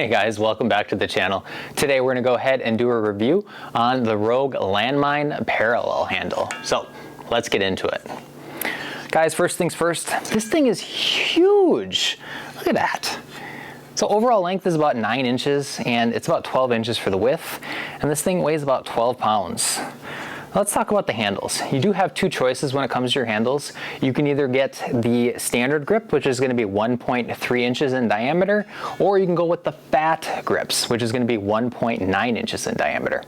Hey guys, welcome back to the channel. Today we're going to go ahead and do a review on the Rogue Landmine Parallel Handle. So let's get into it. Guys, first things first, this thing is huge. Look at that. So overall length is about 9 inches and it's about 12 inches for the width. And this thing weighs about 12 pounds. Let's talk about the handles. You do have two choices when it comes to your handles. You can either get the standard grip, which is going to be 1.3 inches in diameter, or you can go with the fat grips, which is going to be 1.9 inches in diameter.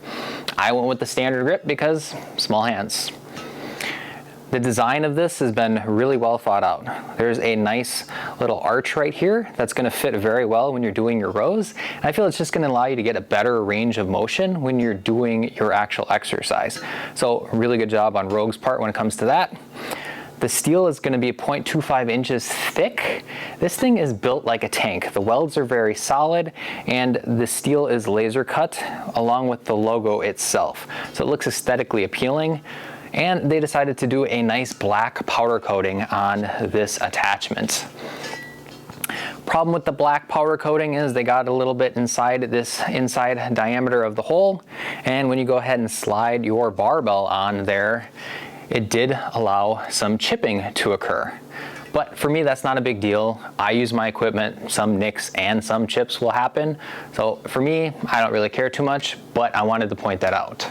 I went with the standard grip because small hands. The design of this has been really well thought out. There's a nice little arch right here that's going to fit very well when you're doing your rows. And I feel it's just going to allow you to get a better range of motion when you're doing your actual exercise. So really good job on Rogue's part when it comes to that. The steel is going to be 0.25 inches thick. This thing is built like a tank. The welds are very solid and the steel is laser cut along with the logo itself. So it looks aesthetically appealing. And they decided to do a nice black powder coating on this attachment. Problem with the black powder coating is they got a little bit inside this inside diameter of the hole, and when you go ahead and slide your barbell on there, it did allow some chipping to occur. But for me, that's not a big deal. I use my equipment, some nicks and some chips will happen. So for me, I don't really care too much, but I wanted to point that out.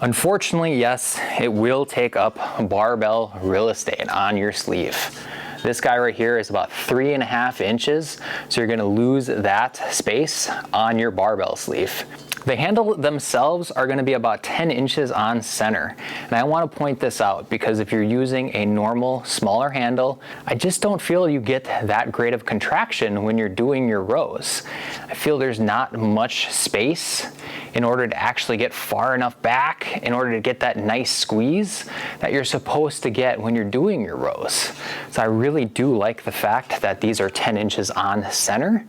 Unfortunately, yes, it will take up barbell real estate on your sleeve. This guy right here is about 3.5 inches, so you're gonna lose that space on your barbell sleeve. The handle themselves are going to be about 10 inches on center. And I want to point this out because if you're using a normal, smaller handle, I just don't feel you get that great of contraction when you're doing your rows. I feel there's not much space in order to actually get far enough back in order to get that nice squeeze that you're supposed to get when you're doing your rows. So I really do like the fact that these are 10 inches on center.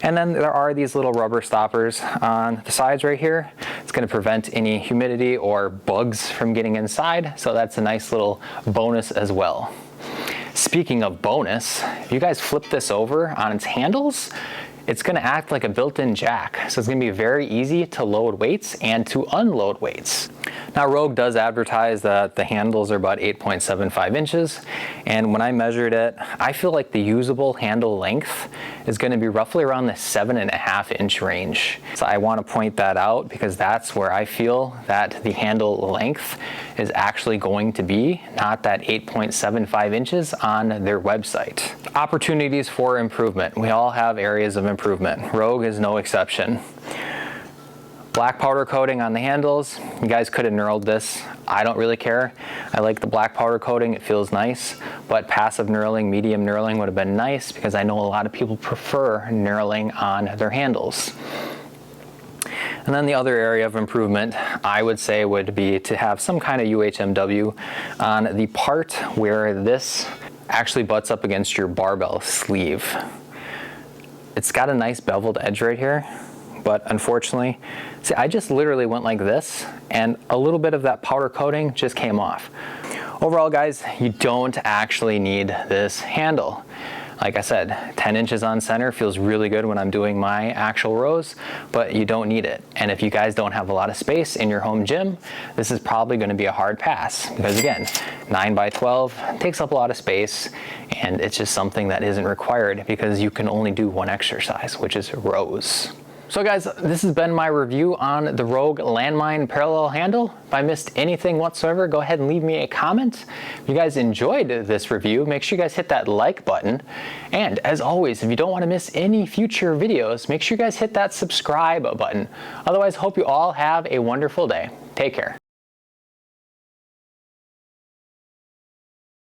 And then there are these little rubber stoppers on the sides right here. It's going to prevent any humidity or bugs from getting inside, so that's a nice little bonus as well. Speaking of bonus, if you guys flip this over on its handles, it's going to act like a built-in jack, so it's going to be very easy to load weights and to unload weights. Now Rogue does advertise that the handles are about 8.75 inches, and when I measured it, I feel like the usable handle length is going to be roughly around the 7.5 inch range. So I want to point that out because that's where I feel that the handle length is actually going to be, not that 8.75 inches on their website. Opportunities for improvement. We all have areas of improvement. Rogue is no exception. Black powder coating on the handles. You guys could have knurled this. I don't really care. I like the black powder coating. It feels nice. But passive knurling, medium knurling would have been nice because I know a lot of people prefer knurling on their handles. And then the other area of improvement I would say would be to have some kind of UHMW on the part where this actually butts up against your barbell sleeve. It's got a nice beveled edge right here. But unfortunately, see, I just literally went like this and a little bit of that powder coating just came off. Overall, guys, you don't actually need this handle. Like I said, 10 inches on center feels really good when I'm doing my actual rows, but you don't need it. And if you guys don't have a lot of space in your home gym, this is probably going to be a hard pass because again, 9 by 12 takes up a lot of space and it's just something that isn't required because you can only do one exercise, which is rows. So guys, this has been my review on the Rogue Landmine Parallel Handle. If I missed anything whatsoever, go ahead and leave me a comment. If you guys enjoyed this review, make sure you guys hit that like button. And as always, if you don't want to miss any future videos, make sure you guys hit that subscribe button. Otherwise, hope you all have a wonderful day. Take care.